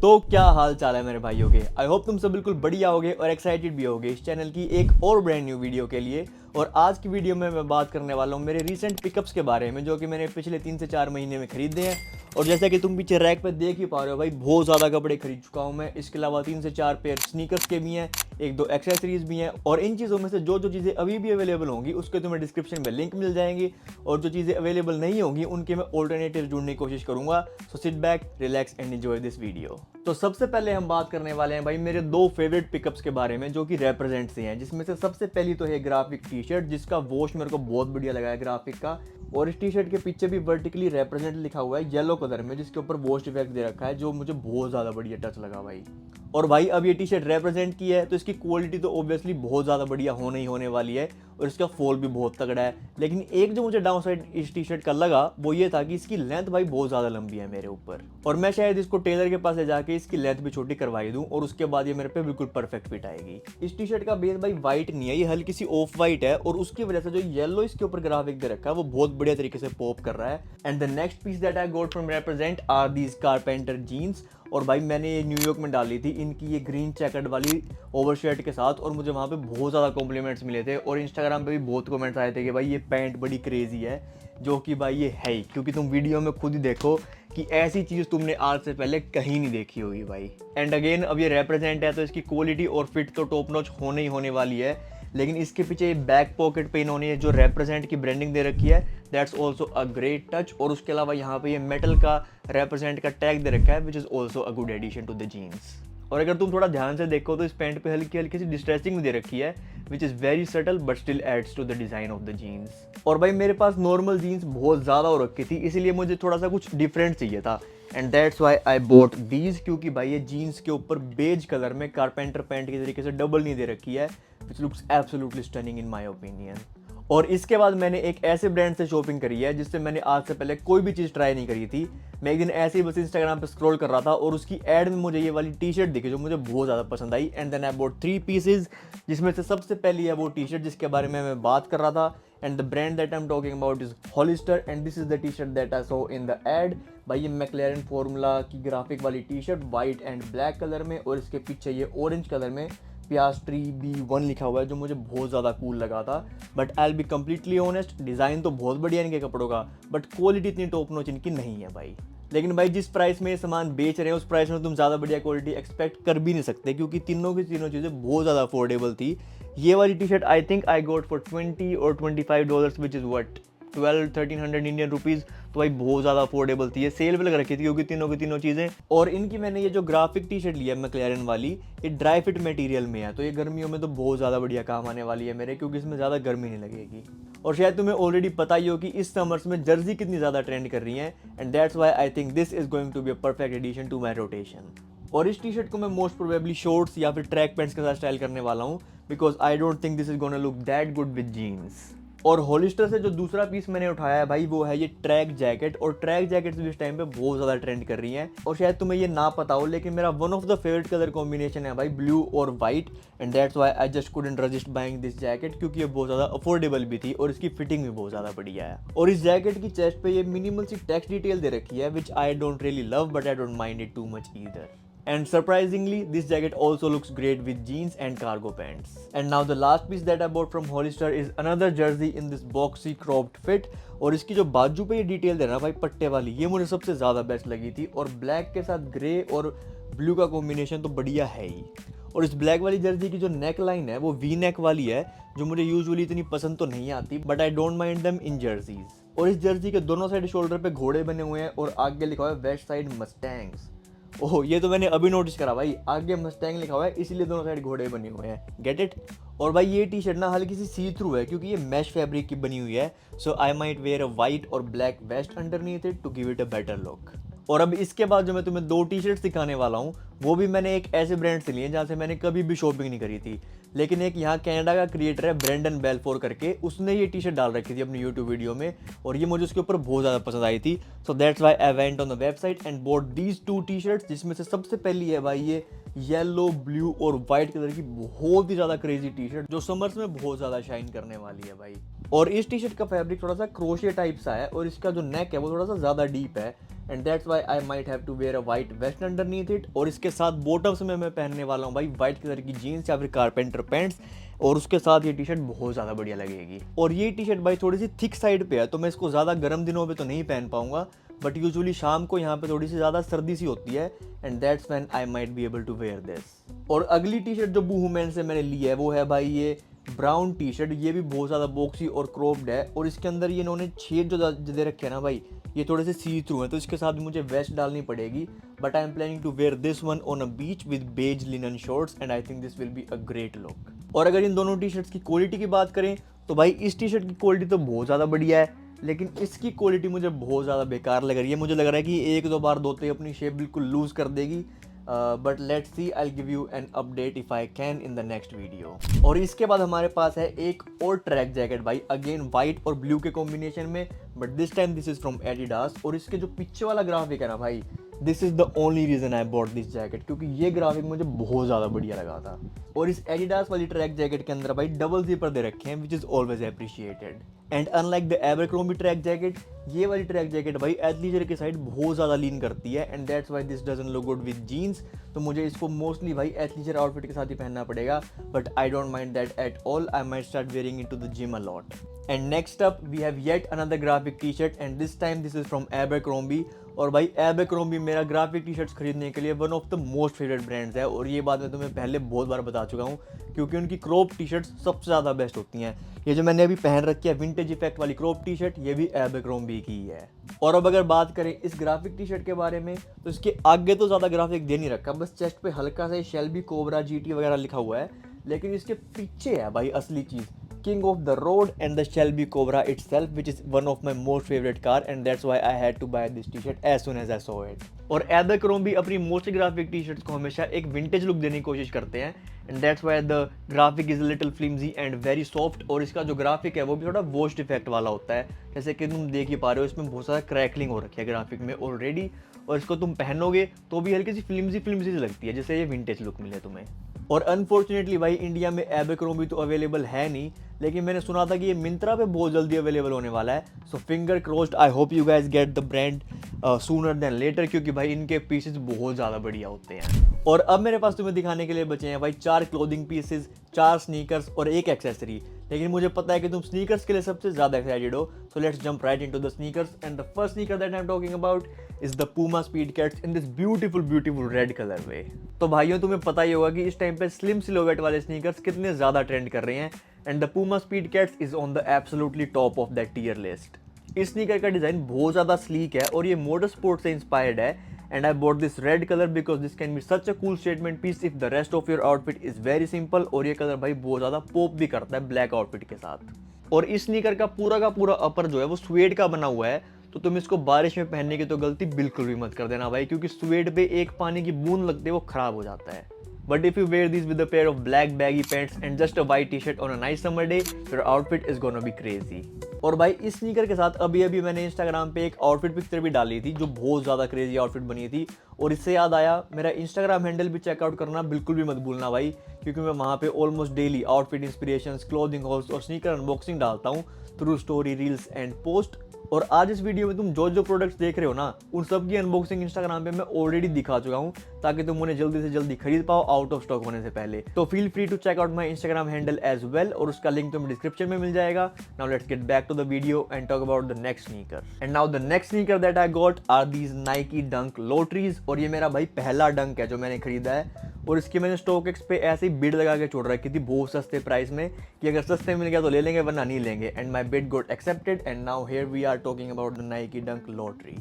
तो क्या हाल चाल है मेरे भाइयों के। आई होप तुम सब बिल्कुल बढ़िया होगे और एक्साइटेड भी होगे इस चैनल की एक और ब्रांड न्यू वीडियो के लिए। और आज की वीडियो में मैं बात करने वाला हूँ मेरे रीसेंट पिकअप्स के बारे में जो कि मैंने पिछले 3 से 4 महीने में खरीदे हैं। और जैसा कि तुम पीछे रैक पे देख ही पा रहे हो भाई, बहुत ज़्यादा कपड़े खरीद चुका हूँ मैं। इसके अलावा 3 से 4 पेयर स्नीकर्स के भी हैं, एक दो एक्सेसरीज भी हैं। और इन चीज़ों में से जो जो चीज़ें अभी भी अवेलेबल होंगी उसके तुम्हें डिस्क्रिप्शन में लिंक मिल जाएंगी, और जो चीज़ें अवेलेबल नहीं होंगी उनके मैं ऑल्टरनेटिव ढूंढने की कोशिश करूंगा। So sit back, relax and enjoy this video. तो सबसे पहले हम बात करने वाले हैं भाई मेरे दो फेवरेट पिकअप्स के बारे में जो कि रेप्रेजेंट से हैं, जिसमें से सबसे पहली तो है ग्राफिक टी शर्ट जिसका वॉश मेरे को बहुत बढ़िया लगा है ग्राफिक का। और इस टी शर्ट के पीछे भी वर्टिकली रेप्रेजेंट लिखा हुआ है येलो कलर में, जिसके ऊपर वॉश इफेक्ट दे रखा है जो मुझे बहुत ज़्यादा बढ़िया टच लगा भाई। और भाई अब ये टी शर्ट रेप्रेजेंट की है तो इसकी क्वालिटी तो ऑब्वियसली बहुत ज़्यादा बढ़िया होने ही होने वाली है, और इसका फॉल भी बहुत तगड़ा है। लेकिन एक जो मुझे डाउन साइड इस टी शर्ट का लगा वो ये था कि इसकी लेंथ भाई बहुत ज़्यादा लंबी है मेरे ऊपर, और मैं शायद इसको टेलर के पास ले जाके इसकी लेंथ भी छोटी करवाई दूं और उसके बाद ये मेरे पे बिल्कुल परफेक्ट फिट आएगी। इस टी शर्ट का बेस भाई वाइट नहीं है, ये हल्की सी ऑफ वाइट है, और उसकी वजह से जो येलो इसके ऊपर ग्राफिक दे रखा है वो बहुत बढ़िया तरीके से पॉप कर रहा है। And the next piece that I got from Represent are these carpenter jeans. और भाई मैंने ये न्यूयॉर्क में डाली थी इनकी ये ग्रीन चेकर्ड वाली ओवर शर्ट के साथ, और मुझे वहाँ पे बहुत ज़्यादा कॉम्प्लीमेंट्स मिले थे, और इंस्टाग्राम पे भी बहुत कमेंट्स आए थे कि भाई ये पैंट बड़ी क्रेजी है, जो कि भाई ये है ही, क्योंकि तुम वीडियो में खुद ही देखो कि ऐसी चीज़ तुमने आज से पहले कहीं नहीं देखी होगी भाई। एंड अगेन अब ये रेप्रेजेंट है तो इसकी क्वालिटी और फिट तो टॉप नॉच होने ही होने वाली है, लेकिन इसके पीछे ये बैक पॉकेट पे इन्होंने जो रेप्रेजेंट की ब्रांडिंग दे रखी है that's also a great touch. और उसके अलावा यहाँ पे ये मेटल का रेप्रेजेंट का टैग दे रखा है which is also a good addition to the jeans. और अगर तुम थोड़ा ध्यान से देखो तो इस पैंट पे हल्की हल्की सी डिस्ट्रेसिंग दे रखी है which is very subtle but still adds to the design of the jeans. और भाई मेरे पास नॉर्मल जीन्स बहुत ज़्यादा हो रखी थी, इसीलिए मुझे थोड़ा सा कुछ डिफरेंट चाहिए था, and that's why I boat these. क्योंकि भाई ये जीन्स के ऊपर बेज कलर में कारपेंटर पैंट की तरीके से डबल नहीं दे रखी है, which looks absolutely stunning in my opinion. और इसके बाद मैंने एक ऐसे ब्रांड से शॉपिंग करी है जिससे मैंने आज से पहले कोई भी चीज़ ट्राई नहीं करी थी। मैं एक दिन ऐसे ही बस इंस्टाग्राम पे स्क्रॉल कर रहा था और उसकी एड में मुझे ये वाली टी शर्ट दिखी जो मुझे बहुत ज़्यादा पसंद आई, and then I bought 3 pieces, जिसमें से सबसे पहली है वो टी शर्ट जिसके बारे में मैं बात कर रहा था। And the brand that I am talking about is Hollister, and this is the T shirt that I saw in the ad. भाई ये मैक्लेरन फॉर्मूला की ग्राफिक वाली T shirt white and black colour में, और इसके पीछे ये orange colour में पियास्ट्री B1 लिखा हुआ है जो मुझे बहुत ज़्यादा कूल लगा था। But I will be completely honest, design तो बहुत बढ़िया इनके कपड़ों का, बट क्वालिटी इतनी टॉप नॉच इनकी नहीं है भाई। लेकिन भाई जिस प्राइस में ये सामान बेच रहे हैं उस प्राइस में तुम ज़्यादा बढ़िया क्वालिटी एक्सपेक्ट कर भी नहीं सकते, क्योंकि तीनों की तीनों चीज़ें बहुत ज़्यादा अफोर्डेबल थी। ये वाली T shirt I think I got for $20 और $25 which is what 1200-1300 Indian rupees. तो भाई बहुत ज़्यादा अफोर्डेबल थी, ये सेल पे लग रखी थी क्योंकि तीनों की तीनों चीज़ें। और इनकी मैंने ये जो ग्राफिक टी शर्ट लिया है मैक्लेरन वाली, ये ड्राई फिट मटेरियल में है, तो ये गर्मियों में तो बहुत ज़्यादा बढ़िया काम आने वाली है मेरे, क्योंकि इसमें ज़्यादा गर्मी नहीं लगेगी। और शायद तुम्हें ऑलरेडी पता ही हो कि इस समर्स में जर्सी कितनी ज़्यादा ट्रेंड कर रही है, and that's why I think this is going to be a perfect addition to my rotation. और इस टी शर्ट को मैं मोस्ट प्रोबेबली शॉर्ट्स या फिर ट्रैक पैंट्स के साथ स्टाइल करने वाला हूँ, because I don't think this is gonna look that good with jeans. और होलिस्टर से जो दूसरा पीस मैंने उठाया है भाई वो है ये ट्रैक जैकेट, और ट्रैक जैकेट भी इस टाइम पे बहुत ज़्यादा ट्रेंड कर रही हैं। और शायद तुम्हें ये ना पता हो लेकिन मेरा one of the favourite colour combination है भाई ब्लू और white, and that's why I just couldn't resist buying this jacket, क्योंकि ये बहुत ज़्यादा अफोर्डेबल भी थी और इसकी फिटिंग भी बहुत ज़्यादा बढ़िया है। और इस जैकेट की चेस्ट पे ये मिनिमल सी टेक्स्ट डिटेल दे रखी है which I don't really love, but I don't mind it too much either. And surprisingly, this jacket also looks great with jeans and cargo pants. And now the last piece that I bought from Hollister is another jersey in this boxy cropped fit. और इसकी जो बाजू पे ये detail दे रहा है भाई पट्टे वाली, ये मुझे सबसे ज़्यादा बेस्ट लगी थी। और ब्लैक के साथ ग्रे और ब्लू का कॉम्बिनेशन तो बढ़िया है ही। और इस ब्लैक वाली जर्सी की जो नेक लाइन है वो वी नेक वाली है, जो मुझे यूजुअली इतनी पसंद तो नहीं आती, but I don't mind them in jerseys. और इस जर्सी के दोनों साइड शोल्डर पे घोड़े बने हुए हैं और आगे लिखा हुआ है वेस्ट साइड मस्टैंग्स। ओह ये तो मैंने अभी नोटिस करा भाई, आगे मस्टैंग लिखा हुआ है इसीलिए दोनों साइड घोड़े बने हुए हैं, गेट इट। और भाई ये टी शर्ट ना हल्की सी सी थ्रू है क्योंकि ये मैश फैब्रिक की बनी हुई है, so I might wear a white और black vest underneath it to give it a better look. और अब इसके बाद जो मैं तुम्हें दो टी शर्ट्स दिखाने वाला हूँ वो भी मैंने एक ऐसे ब्रांड से लिए जहाँ से मैंने कभी भी शॉपिंग नहीं करी थी, लेकिन एक यहाँ कनाडा का क्रिएटर है ब्रेंडन बेलफोर करके, उसने ये टी शर्ट डाल रखी थी अपनी यूट्यूब वीडियो में, और ये मुझे उसके ऊपर बहुत ज़्यादा पसंद आई थी। So that's why I went on the website and bought these 2 T shirts, जिसमें से सबसे पहली है भाई ये येलो, ब्लू और वाइट कलर की बहुत ही ज़्यादा क्रेजी टी शर्ट जो समर्स में बहुत ज़्यादा शाइन करने वाली है भाई। और इस टी शर्ट का फैब्रिक थोड़ा सा क्रोशिया टाइप सा है और इसका जो नेक है वो थोड़ा सा ज़्यादा डीप है and that's why I might have to wear a white vest underneath it. और इसके साथ बॉटम्स में मैं पहनने वाला हूँ भाई वाइट कलर की जीन्स या फिर कारपेंटर पैंट्स और उसके साथ ये टी शर्ट बहुत ज़्यादा बढ़िया लगेगी। और ये टी शर्ट भाई थोड़ी सी थिक साइड पे है तो मैं इसको ज़्यादा गर्म दिनों पे तो नहीं पहन पाऊंगा, बट यूजुअली शाम को यहाँ पे थोड़ी सी ज़्यादा सर्दी सी होती है and that's when I might be able to wear this. और अगली टी शर्ट जो बूहू मैन से मैंने ली है वो है भाई ये ब्राउन टी शर्ट। ये भी बहुत ज़्यादा बॉक्सी और क्रॉप्ड है और इसके अंदर ये इन्होंने छेद जो दे रखे हैं ना भाई ये थोड़े से सी थ्रू हैं तो इसके साथ भी मुझे वेस्ट डालनी पड़ेगी, but I am planning to wear this one on a beach with beige linen shorts and I think this will be a great look. और अगर इन दोनों टी शर्ट्स की क्वालिटी की बात करें तो भाई इस टी शर्ट की क्वालिटी तो बहुत ज़्यादा बढ़िया है, लेकिन इसकी क्वालिटी मुझे बहुत ज़्यादा बेकार लग रही है। मुझे लग रहा है कि एक दो बार धोते ही अपनी शेप बिल्कुल लूज़ कर देगी, but let's see, I give you an update if I can in the next video. और इसके बाद हमारे पास है एक और ट्रैक जैकेट भाई, अगेन वाइट और ब्लू के कॉम्बिनेशन में, but this time this is from Adidas. और इसके जो पीछे वाला ग्राफिक है ना भाई, this is the only reason I bought this jacket, क्योंकि ये ग्राफिक मुझे बहुत ज़्यादा बढ़िया लगा था। और इस एडिडास वाली ट्रैक जैकेट के अंदर भाई डबल जिपर दे रखे हैं which is always appreciated. And unlike the Abercrombie track jacket, ये वाली ट्रैक जैकेट भाई एथलीजर की साइड बहुत ज़्यादा लीन करती है and that's why this doesn't look good with jeans. तो मुझे इसको मोस्टली भाई एथलीजर आउटफिट के साथ ही पहनना पड़ेगा, but I don't mind that at all. I might start wearing it to the gym a lot. And next up we have yet another graphic T shirt and this time this is from Abercrombie. और भाई एबरक्रोम्बी मेरा graphic T shirts खरीदने के लिए one of the most favourite brands है और ये बात मैं तुम्हें पहले बहुत बार बता चुका हूँ, क्योंकि उनकी क्रॉप टी शर्ट्स सबसे ज़्यादा बेस्ट होती हैं। ये जो मैंने अभी पहन रखी है विंटेज इफेक्ट वाली क्रॉप टी शर्ट, ये भी एबरक्रोम्बी की ही है। और अब अगर बात करें इस ग्राफिक टी शर्ट के बारे में तो इसके आगे तो ज़्यादा ग्राफिक दे नहीं रखा, बस चेस्ट पे हल्का सा शेल्बी कोबरा जीटी वगैरह लिखा हुआ है, लेकिन इसके पीछे है भाई असली चीज़, King of the Road and the Shelby Cobra itself, which is one of my most favorite car, and that's why I had to buy this t-shirt as soon as I saw it. और एबरक्रोम्बी अपनी most graphic T shirts को हमेशा एक vintage look देने की कोशिश करते हैं and that's why the graphic is little flimsy and very soft. और इसका जो ग्राफिक है वो भी थोड़ा वॉश्ड इफेक्ट वाला होता है, जैसे कि तुम देख ही पा रहे हो इसमें बहुत सारा क्रैकलिंग हो रखी है ग्राफिक में ऑलरेडी, और इसको तुम पहनोगे तो भी हल्की सी फ्लिम्जी फ्लिम्जी लगती है, जैसे ये विंटेज लुक मिले तुम्हें। और अनफॉर्चुनेटली भाई इंडिया में एबरक्रोम्बी तो अवेलेबल है नहीं, लेकिन मैंने सुना था कि ये मिंत्रा पे बहुत जल्दी अवेलेबल होने वाला है। So finger crossed, I hope you guys get the brand sooner than later, क्योंकि भाई इनके पीसेस बहुत ज़्यादा बढ़िया होते हैं। और अब मेरे पास तुम्हें दिखाने के लिए बचे हैं भाई 4 क्लोथिंग पीसेस, 4 स्नीकर्स और 1 एक्सेसरी। लेकिन मुझे पता है कि तुम स्नीकर्स के लिए सबसे ज़्यादा एक्साइटेड हो, so let's jump right into the sneakers. And the first sneaker that I am talking about is the Puma speed cats in this beautiful red colourway. तो भाइयों तुम्हें पता ही होगा कि इस टाइम पे स्लिम सिलोवेट वाले स्नीकर्स कितने ज़्यादा ट्रेंड कर रहे हैं and the Puma speed cats is on the absolutely top of that tier list. इस स्नीकर का डिज़ाइन बहुत ज़्यादा स्लीक है और ये मोटर स्पोर्ट से इंस्पायर्ड है and I bought this red colour because this can be such a cool statement piece if the rest of your outfit is very simple. और ये कलर भाई बहुत ज़्यादा पॉप भी करता है ब्लैक आउटफिट के साथ। और इस स्नीकर का पूरा अपर जो है वो स्वेड का बना हुआ है, तो तुम इसको बारिश में पहनने की तो गलती बिल्कुल भी मत कर देना भाई, क्योंकि स्वेड पे एक पानी की बूंद लगते वो खराब हो जाता है। But if you wear these with a pair of black baggy pants and just a white t-shirt on a nice summer day, your outfit is gonna be crazy. और भाई इस स्नीकर के साथ अभी मैंने इंस्टाग्राम पे एक आउटफिट पिक्चर भी डाली थी जो बहुत ज़्यादा क्रेजी आउटफिट बनी थी। और इससे याद आया, मेरा इंस्टाग्राम हैंडल भी चेकआउट करना बिल्कुल भी मत भूलना भाई, क्योंकि मैं वहाँ पे almost daily outfit inspirations, clothing halls और स्नीकर अनबॉक्सिंग डालता हूँ through story, reels and post. और आज इस वीडियो में तुम जो प्रोडक्ट्स देख रहे हो ना, उन सब की अनबॉक्सिंग इंस्टाग्राम पे मैं ऑलरेडी दिखा चुका हूँ, ताकि तुम उन्हें जल्दी से जल्दी खरीद पाओ आउट ऑफ स्टॉक होने से पहले। तो feel free to check out my Instagram handle as well, और उसका लिंक तुम्हें डिस्क्रिप्शन में मिल जाएगा। Now let's get back to the video and talk about the next sneaker. And now the next sneaker that I got are these Nike dunk lotteries. और ये मेरा भाई पहला डंक है जो मैंने खरीदा है, और इसकी मैंने स्टॉक एक्स पे ऐसे ही बिड लगा के छोड़ रखी थी बहुत सस्ते प्राइस में कि अगर सस्ते मिल गया तो ले लेंगे वरना नहीं लेंगे। And my bid got accepted and now here we are talking about the Nike dunk lottery.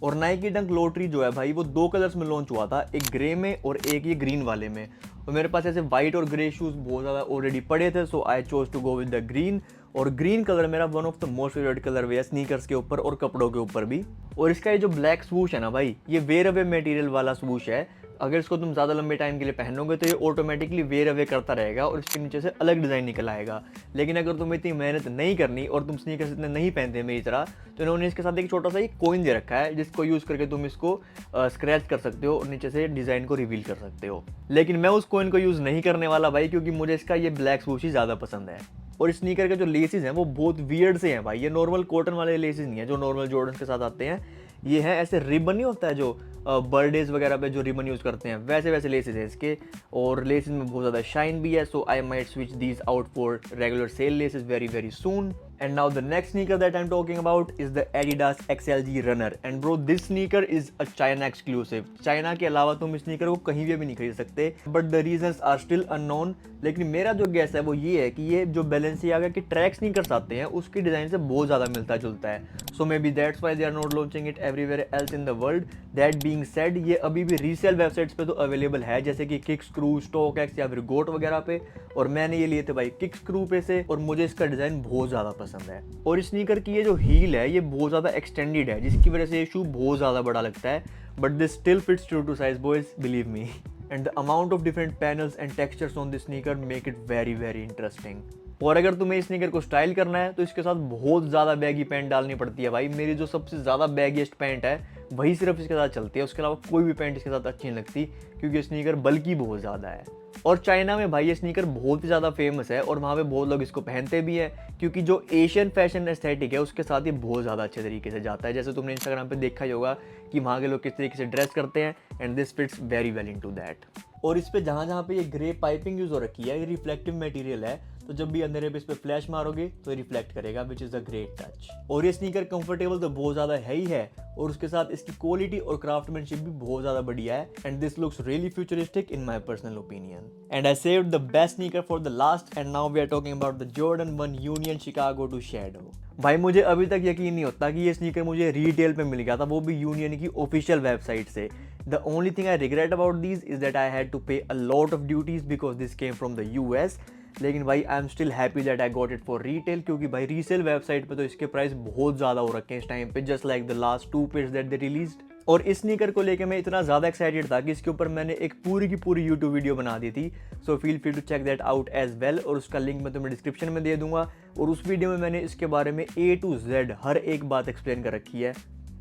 और नाइकी डंक लॉटरी जो है भाई वो 2 कलर्स में लॉन्च हुआ था, एक ग्रे में और एक ये ग्रीन वाले में। और मेरे पास ऐसे वाइट और ग्रे शूज़ बहुत ज़्यादा ऑलरेडी पड़े थे, so I chose to go with the green. और ग्रीन कलर मेरा one of the most favourite colourway है स्नीकर्स के ऊपर और कपड़ों के ऊपर भी। और इसका ये जो ब्लैक स्वूश है ना भाई, ये वेयर अवे मटेरियल वाला स्वूश है। अगर इसको तुम ज़्यादा लंबे टाइम के लिए पहनोगे तो ये ऑटोमेटिकली वेयर अवे करता रहेगा और इसके नीचे से अलग डिज़ाइन निकल आएगा। लेकिन अगर तुम्हें इतनी मेहनत नहीं करनी और तुम स्नीकर्स इतने नहीं पहनते मेरी तरह, तो इन्होंने इसके साथ एक छोटा सा एक कॉइन दे रखा है जिसको यूज़ करके तुम इसको स्क्रैच कर सकते हो और नीचे से डिज़ाइन को रिवील कर सकते हो। लेकिन मैं उस कॉइन को यूज़ नहीं करने वाला भाई, क्योंकि मुझे इसका ये ब्लैक स्वूश ही ज़्यादा पसंद है। और इस स्नीकर के जो लेसेस हैं वो बहुत वियर्ड से हैं भाई। ये नॉर्मल कॉटन वाले लेसेस नहीं है जो नॉर्मल जॉर्डन के साथ आते हैं। ये है ऐसे रिबन नहीं होता है जो बर्थडेज वगैरह पे जो रिबन यूज़ करते हैं, वैसे वैसे लेसेस हैं इसके। और लेसेस में बहुत ज़्यादा शाइन भी है, so I might switch these out for regular sail laces very very soon. And now the next sneaker that I'm talking about is the Adidas XLG Runner. And bro, this sneaker is a China exclusive. China के अलावा तुम इस sneaker को कहीं भी नहीं खरीद सकते, but the reasons are still unknown. लेकिन मेरा जो गैस है वो ये है कि ये जो Balenciaga के ट्रैक स्नीकर्स आते हैं उसकी डिज़ाइन से बहुत ज़्यादा मिलता जुलता है। So maybe that's why they are not launching it everywhere else in the world. That being said, ये अभी भी रीसेल वेबसाइट्स पे तो अवेलेबल है, जैसे कि Kickscrew, StockX या फिर GOAT वगैरह पे। और मैंने ये लिए थे भाई Kickscrew पे से, और मुझे इसका डिज़ाइन बहुत ज़्यादा पसंद है। और इस स्नीकर की ये जो हील है ये बहुत ज़्यादा एक्सटेंडेड है, जिसकी वजह से ये शू बहुत ज़्यादा बड़ा लगता है, but this still fits true to size boys, believe me. And the amount of different panels and textures on this sneaker make it very very interesting. और अगर तुम्हें इस स्नीकर को स्टाइल करना है तो इसके साथ बहुत ज़्यादा बैगी पैंट डालनी पड़ती है भाई। मेरी जो सबसे ज़्यादा बैगीस्ट पैंट है वही सिर्फ इसके साथ चलती है, उसके अलावा कोई भी पैंट इसके साथ अच्छी नहीं लगती, क्योंकि ये स्नीकर बल्कि बहुत ज़्यादा है। और चाइना में भाई ये स्नीकर बहुत ही ज़्यादा फेमस है और वहाँ पे बहुत लोग इसको पहनते भी हैं, क्योंकि जो एशियन फैशन एस्थेटिक है उसके साथ ये बहुत ज़्यादा अच्छे तरीके से जाता है। जैसे तुमने इंस्टाग्राम पे देखा ही होगा कि वहाँ के लोग किस तरीके से ड्रेस करते हैं, and this fits very well into that. और इस पे जहाँ पे ये ग्रे पाइपिंग यूज़ हो रखी है, ये रिफ्लेक्टिव मटेरियल है, तो जब भी अंधेरे पे इस पे फ्लैश मारोगे तो ये रिफ्लेक्ट करेगा, which is a great touch. और ये स्नीकर कंफर्टेबल तो बहुत ज़्यादा है ही है, और उसके साथ इसकी क्वालिटी और क्राफ्टमैनशिप भी बहुत ज़्यादा बढ़िया है, and this looks really futuristic in my personal opinion. And I saved the best sneaker for the last, and now we are talking about the Jordan 1 union Chicago toe shadow. भाई मुझे अभी तक यकीन नहीं होता कि ये स्नीकर मुझे रिटेल पे मिल गया था, वो भी यूनियन की ऑफिशियल वेबसाइट से। The only thing I regret about these is that I had to pay a lot of duties because this came from the US. लेकिन भाई I am still happy that I got it for retail, क्योंकि भाई resale website पे तो इसके price बहुत ज़्यादा हो रखे हैं इस टाइम पे, just like the last 2 pairs that they released. और इस स्नीकर को लेके मैं इतना ज़्यादा एक्साइटेड था कि इसके ऊपर मैंने एक पूरी की पूरी यूट्यूब वीडियो बना दी थी, so feel free to check that out as well, और उसका लिंक मैं तुम्हें डिस्क्रिप्शन में दे दूंगा। और उस वीडियो में मैंने इसके बारे में A to Z हर एक बात एक्सप्लेन कर रखी है।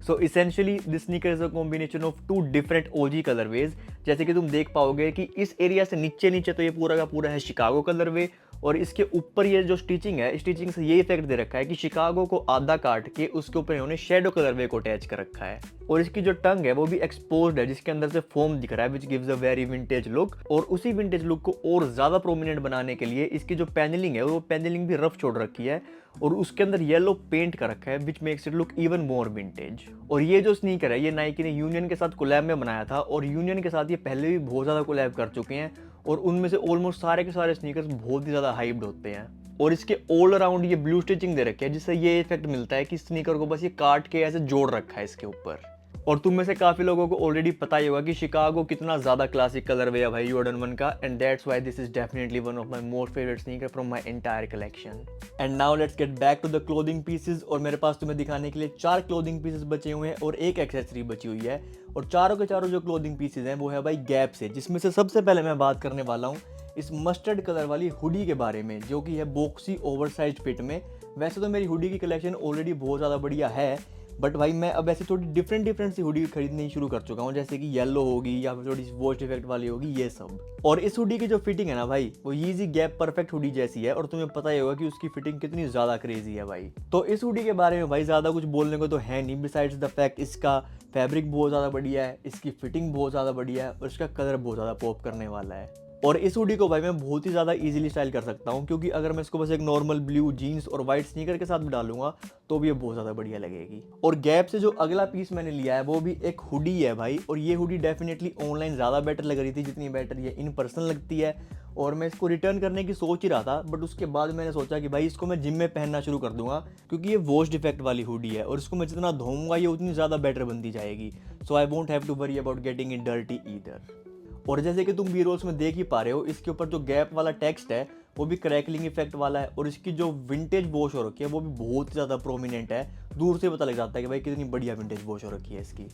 So essentially this sneaker is a combination of 2 different OG colourways. जैसे कि तुम देख पाओगे कि इस एरिया से नीचे नीचे तो ये पूरा का पूरा है शिकागो कलरवे, और इसके ऊपर ये जो स्टिचिंग है, स्टिचिंग से ये इफेक्ट दे रखा है कि शिकागो को आधा काट के उसके ऊपर इन्होंने शेडो कलरवे को अटैच कर रखा है। और इसकी जो टंग है वो भी एक्सपोज्ड है, जिसके अंदर से फोम दिख रहा है, which gives a very vintage look. और उसी विंटेज लुक को और ज़्यादा प्रोमिनेंट बनाने के लिए इसकी जो पैनलिंग है वो पैनलिंग भी रफ छोड़ रखी है, और उसके अंदर येलो पेंट कर रखा है, which makes it look even more vintage. और ये जो स्नीकर है ये नाइकी ने यूनियन के साथ कोलैब में बनाया था, और यूनियन के साथ ये पहले भी बहुत ज़्यादा कोलैब कर चुके हैं, और उनमें से ऑलमोस्ट सारे के सारे स्नीकर्स बहुत ही ज़्यादा हाइप्ड होते हैं। और इसके ऑल अराउंड ये ब्लू स्टिचिंग दे रखी है, जिससे ये इफेक्ट मिलता है कि स्नीकर को बस ये काट के ऐसे जोड़ रखा है इसके ऊपर। और तुम में से काफ़ी लोगों को ऑलरेडी पता ही होगा कि शिकागो कितना ज़्यादा क्लासिक कलरवे है भाई जॉर्डन 1 का, and that's why this is definitely one of my most favourite sneaker from my entire collection. And now let's get back to the clothing pieces. और मेरे पास तुम्हें दिखाने के लिए 4 क्लोथिंग पीसेस बचे हुए हैं और एक एक्सेसरी बची हुई है, और चारों के चारों जो क्लोथिंग पीसेस हैं वो है भाई गैप से, जिसमें से सबसे पहले मैं बात करने वाला हूँ इस मस्टर्ड कलर वाली हुडी के बारे में, जो कि है बॉक्सी ओवरसाइज फिट में। वैसे तो मेरी हुडी की कलेक्शन ऑलरेडी बहुत ज़्यादा बढ़िया है, बट भाई मैं अब ऐसी थोड़ी डिफरेंट सी हुडी खरीदनी शुरू कर चुका हूँ, जैसे कि येलो होगी या फिर थोड़ी वॉश इफेक्ट वाली होगी, ये सब। और इस हुडी की जो फिटिंग है ना भाई, वो ईजी गैप परफेक्ट हुडी जैसी है, और तुम्हें पता ही होगा कि उसकी फिटिंग कितनी ज़्यादा क्रेजी है भाई। तो इस हुडी के बारे में भाई ज़्यादा कुछ बोलने को तो है नहीं, बिसाइड्स द फैक्ट इसका फैब्रिक बहुत ज़्यादा बढ़िया है, इसकी फिटिंग बहुत ज़्यादा बढ़िया है, और इसका कलर बहुत ज़्यादा पॉप करने वाला है। और इस हुडी को भाई मैं बहुत ही ज़्यादा इजीली स्टाइल कर सकता हूँ, क्योंकि अगर मैं इसको बस एक नॉर्मल ब्लू जीन्स और वाइट स्नीकर के साथ भी डालूंगा तो भी ये बहुत ज़्यादा बढ़िया लगेगी। और गैप से जो अगला पीस मैंने लिया है वो भी एक हुडी है भाई, और ये हुडी डेफिनेटली ऑनलाइन ज़्यादा बेटर लग रही थी जितनी बेटर ये इन पर्सन लगती है। और मैं इसको रिटर्न करने की सोच ही रहा था, बट उसके बाद मैंने सोचा कि भाई इसको मैं जिम में पहनना शुरू कर दूंगा, क्योंकि ये वॉश इफेक्ट वाली हुडी है, और इसको मैं जितना धोऊंगा ये उतनी ज़्यादा बेटर बनती जाएगी। So I won't have to worry about getting it dirty either. और जैसे कि तुम बी रोल्स में देख ही पा रहे हो, इसके ऊपर जो गैप वाला टेक्स्ट है वो भी क्रैकलिंग इफेक्ट वाला है, और इसकी जो विंटेज वॉश हो रखी है वो भी बहुत ज़्यादा प्रोमिनेंट है। दूर से पता लग जाता है कि भाई कितनी बढ़िया विंटेज वॉश हो रखी है इसकी।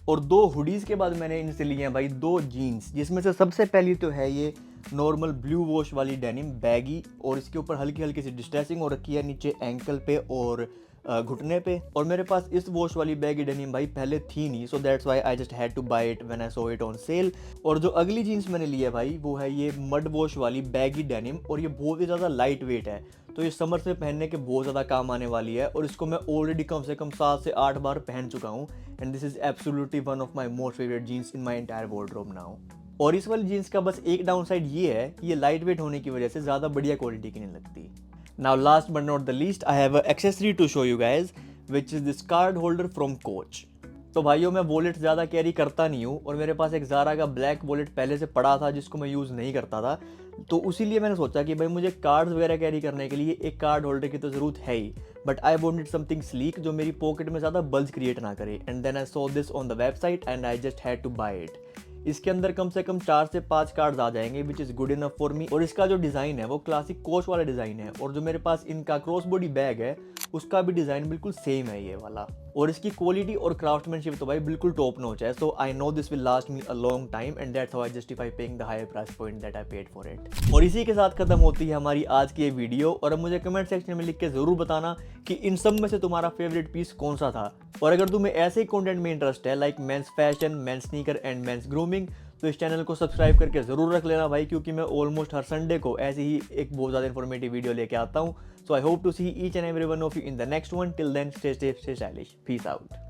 और 2 हुडीज़ के बाद मैंने इनसे लिए हैं भाई 2 जीन्स, जिसमें से सबसे पहली तो है ये नॉर्मल ब्लू वॉश वाली डेनिम बैगी, और इसके ऊपर हल्की हल्की सी डिस्ट्रेसिंग हो रखी है नीचे एंकल पे और घुटने पे। और मेरे पास इस वॉश वाली बैगी डेनिम भाई पहले थी नहीं, so that's why I just had to buy it when I saw it on sale. और जो अगली जीन्स मैंने ली है भाई वो है ये मड वॉश वाली बैगी डेनिम, और ये बहुत ही ज़्यादा लाइट वेट है, तो ये समर से पहनने के बहुत ज़्यादा काम आने वाली है। और इसको मैं ऑलरेडी कम से कम 7 से 8 बार पहन चुका हूँ, and this is absolutely one of my most favourite jeans in my entire wardrobe now. और इस वाली जीन्स का बस एक डाउन साइड ये है कि ये लाइट वेट होने की वजह से ज़्यादा बढ़िया क्वालिटी की नहीं लगती। Now last but not the least, I have a accessory to show you guys, which is this card holder from Coach. तो भाइयों मैं वॉलेट ज़्यादा कैरी करता नहीं हूँ, और मेरे पास एक ज़ारा का ब्लैक वॉलेट पहले से पड़ा था जिसको मैं यूज़ नहीं करता था, तो उसीलिए मैंने सोचा कि भाई मुझे कार्ड्स वगैरह कैरी करने के लिए एक कार्ड होल्डर की तो ज़रूरत है ही, but I wanted something sleek जो मेरी पॉकेट में ज़्यादा बल्ज क्रिएट ना करे, and then I saw this on the website and I just had to buy it. इसके अंदर कम से कम 4 से 5 कार्ड्स आ जाएंगे, which is good enough for me. और इसका जो डिज़ाइन है वो क्लासिक कोच वाला डिज़ाइन है, और जो मेरे पास इनका क्रॉस बॉडी बैग है उसका भी डिज़ाइन बिल्कुल सेम है ये वाला। और इसकी क्वालिटी और क्राफ्टमैनशिप तो भाई बिल्कुल टॉप नॉच है, so I know this will last me a long time, and that's how I justify paying the higher price point that I paid for it. और इसी के साथ खत्म होती है हमारी आज की ये वीडियो, और अब मुझे कमेंट सेक्शन में लिख के ज़रूर बताना कि इन सब में से तुम्हारा फेवरेट पीस कौन सा था। और अगर तुम्हें ऐसे ही कंटेंट में इंटरेस्ट है like men's fashion, men's sneaker and men's grooming, तो इस चैनल को सब्सक्राइब करके ज़रूर रख लेना भाई, क्योंकि मैं ऑलमोस्ट हर संडे को ऐसी ही एक बहुत ज़्यादा इन्फॉर्मेटिव वीडियो लेके आता हूँ। So I hope to see each and every one of you in the next one. Till then stay safe, stay stylish, peace out.